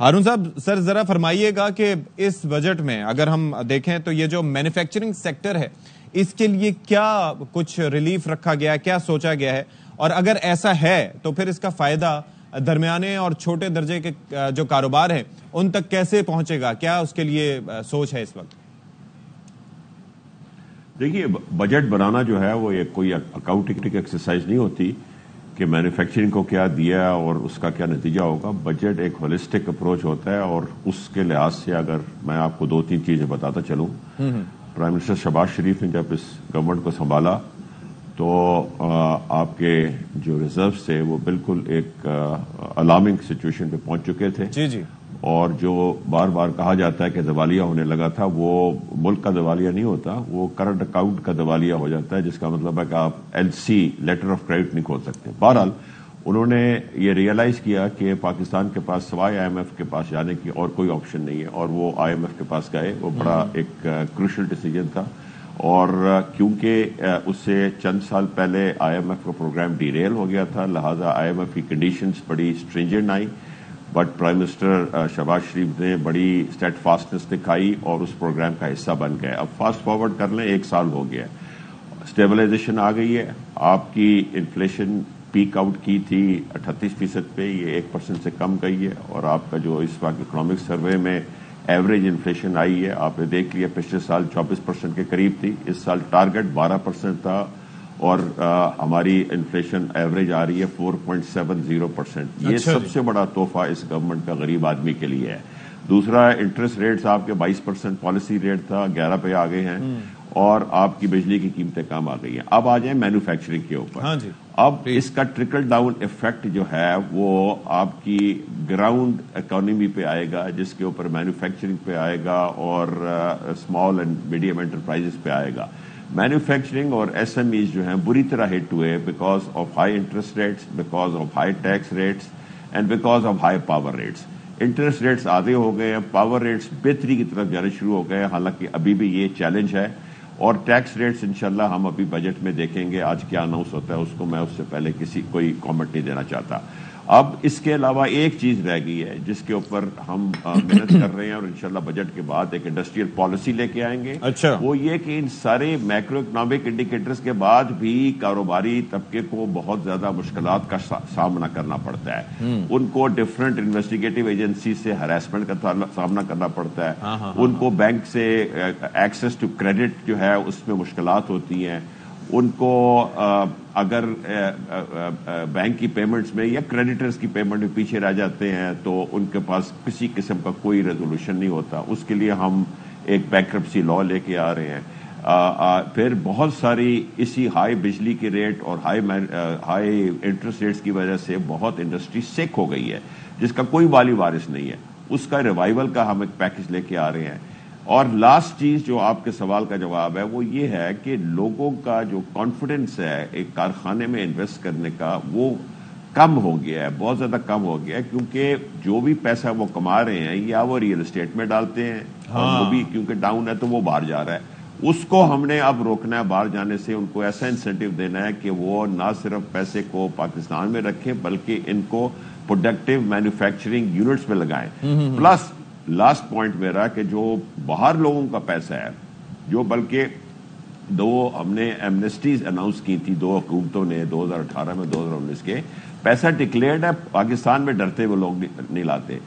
ہارون صاحب سر ذرا فرمائیے گا کہ اس بجٹ میں اگر ہم دیکھیں تو یہ جو مینوفیکچرنگ سیکٹر ہے اس کے لیے کیا کچھ ریلیف رکھا گیا ہے, کیا سوچا گیا ہے, اور اگر ایسا ہے تو پھر اس کا فائدہ درمیانے اور چھوٹے درجے کے جو کاروبار ہیں ان تک کیسے پہنچے گا, کیا اس کے لیے سوچ ہے اس وقت؟ دیکھیے, بجٹ بنانا جو ہے وہ کوئی اکاؤنٹنگ ایکسرسائز نہیں ہوتی کہ مینوفیکچرنگ کو کیا دیا اور اس کا کیا نتیجہ ہوگا. بجٹ ایک ہولسٹک اپروچ ہوتا ہے اور اس کے لحاظ سے اگر میں آپ کو 2-3 چیزیں بتاتا چلوں. پرائم منسٹر شہباز شریف نے جب اس گورنمنٹ کو سنبھالا تو آپ کے جو ریزروز تھے وہ بالکل ایک الارمنگ سچویشن پہ پہنچ چکے تھے. جی اور جو بار بار کہا جاتا ہے کہ دیوالیہ ہونے لگا تھا, وہ ملک کا دیوالیہ نہیں ہوتا, وہ کرنٹ اکاؤنٹ کا دیوالیہ ہو جاتا ہے, جس کا مطلب ہے کہ آپ LC لیٹر آف کریڈٹ نہیں کھول سکتے. بہرحال انہوں نے یہ ریئلائز کیا کہ پاکستان کے پاس سوائے IMF کے پاس جانے کی اور کوئی آپشن نہیں ہے, اور وہ IMF کے پاس گئے. وہ بڑا ایک کروشل ڈیسیجن تھا, اور کیونکہ اس سے چند سال پہلے IMF کا پروگرام ڈیریل ہو گیا تھا, لہذا IMF کی کنڈیشنز بڑی اسٹرینجنٹ آئی. But prime minister Shehbaz Sharif نے بڑی اسٹیٹ فاسٹنس دکھائی اور اس پروگرام کا حصہ بن گئے. اب فاسٹ فارورڈ کر لیں, 1 سال ہو گیا, اسٹیبلائزیشن آ گئی ہے. آپ کی انفلیشن پیک آؤٹ کی تھی 38% پہ, یہ 1% سے کم گئی ہے, اور آپ کا جو اس وقت اکنامک سروے میں ایوریج انفلیشن آئی ہے, آپ نے دیکھ لیا پچھلے سال 24% کے قریب تھی, اس سال ٹارگٹ 12% تھا, اور ہماری انفلیشن ایوریج آ رہی ہے 4.70%. یہ سب سے بڑا تحفہ اس گورنمنٹ کا غریب آدمی کے لیے ہے. دوسرا, انٹرسٹ ریٹس آپ کے 22% پالیسی ریٹ تھا, 11 پہ آ گئے ہیں, اور آپ کی بجلی کی قیمتیں کم آ گئی ہیں. اب آ جائیں مینوفیکچرنگ کے اوپر. اب اس کا ٹرکل ڈاؤن ایفیکٹ جو ہے وہ آپ کی گراؤنڈ اکانومی پہ آئے گا, جس کے اوپر مینوفیکچرنگ پہ آئے گا اور اسمال اینڈ میڈیم انٹرپرائزز پہ آئے گا. مینوفیکچرنگ اور SMEs جو ہیں بری طرح ہٹ ہوئے because of high interest rates, because of high tax rates, and because of high power rates. Interest rates آدھے ہو گئے ہیں, پاور ریٹس بہتری کی طرف جانے شروع ہو گئے, حالانکہ ابھی بھی یہ چیلنج ہے. اور ٹیکس ریٹس انشاءاللہ ہم ابھی بجٹ میں دیکھیں گے, آج کیا اناؤنس ہوتا ہے اس کو میں اس سے پہلے کوئی کامنٹ نہیں دینا چاہتا. اب اس کے علاوہ ایک چیز رہ گئی ہے جس کے اوپر ہم محنت کر رہے ہیں, اور انشاءاللہ بجٹ کے بعد ایک انڈسٹریل پالیسی لے کے آئیں گے. وہ یہ کہ ان سارے میکرو اکنامک انڈیکیٹرز کے بعد بھی کاروباری طبقے کو بہت زیادہ مشکلات کا سامنا کرنا پڑتا ہے. ان کو ڈفرینٹ انویسٹیگیٹو ایجنسی سے ہراسمنٹ کا سامنا کرنا پڑتا ہے, ان کو بینک سے ایکسس ٹو کریڈٹ جو ہے اس میں مشکلات ہوتی ہیں, ان کو اگر بینک کی پیمنٹس میں یا کریڈیٹرز کی پیمنٹ میں پیچھے رہ جاتے ہیں تو ان کے پاس کسی قسم کا کوئی ریزولوشن نہیں ہوتا. اس کے لیے ہم ایک بینکرپسی لا لے کے آ رہے ہیں. پھر بہت ساری اسی ہائی بجلی کے ریٹ اور ہائی انٹرسٹ ریٹس کی وجہ سے بہت انڈسٹری سیک ہو گئی ہے جس کا کوئی والی وارث نہیں ہے. اس کا ریوائول کا ہم ایک پیکج لے کے آ رہے ہیں. اور لاسٹ چیز جو آپ کے سوال کا جواب ہے وہ یہ ہے کہ لوگوں کا جو کانفیڈنس ہے ایک کارخانے میں انویسٹ کرنے کا وہ کم ہو گیا ہے, بہت زیادہ کم ہو گیا ہے, کیونکہ جو بھی پیسہ وہ کما رہے ہیں یا وہ ریئل اسٹیٹ میں ڈالتے ہیں, اور وہ بھی کیونکہ ڈاؤن ہے تو وہ باہر جا رہا ہے. اس کو ہم نے اب روکنا ہے باہر جانے سے. ان کو ایسا انسینٹیو دینا ہے کہ وہ نہ صرف پیسے کو پاکستان میں رکھیں بلکہ ان کو پروڈکٹیو مینوفیکچرنگ یونٹس میں لگائیں. پلس لاسٹ پوائنٹ میرا کہ جو باہر لوگوں کا پیسہ ہے, جو بلکہ 2 ہم نے ایمنسٹیز اناؤنس کی تھی 2 حکومتوں نے 2018 میں 2019 کے, پیسہ ڈکلیئرڈ ہے, پاکستان میں ڈرتے وہ لوگ نہیں لاتے.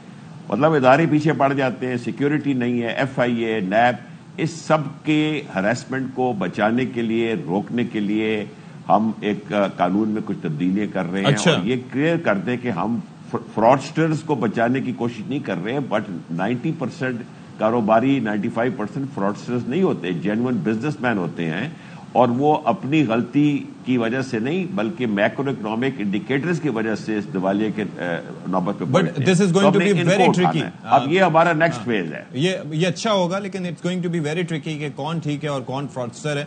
مطلب ادارے پیچھے پڑ جاتے ہیں, سیکیورٹی نہیں ہے, FIA, NAB, اس سب کے ہراسمنٹ کو بچانے کے لیے, روکنے کے لیے ہم ایک قانون میں کچھ تبدیلیاں کر رہے ہیں. اور یہ کلیئر کر دیں کہ ہم فراڈسٹرز کو بچانے کی کوشش نہیں کر رہے ہیں, بٹ 90% کاروباری 95% فراڈسٹرز نہیں ہوتے, جینوئن بزنس مین ہوتے ہیں, اور وہ اپنی غلطی کی وجہ سے نہیں بلکہ میکرو اکنامک انڈیکیٹرز کی وجہ سے اس دیوالیے کے نوبت پہ پہنچتے ہیں. This is going to be very tricky. اب یہ ہمارا نیکسٹ فیز ہے. یہ اچھا ہوگا, لیکن it's going to be very tricky کہ کون ٹھیک ہے اور کون فراڈسٹر ہے.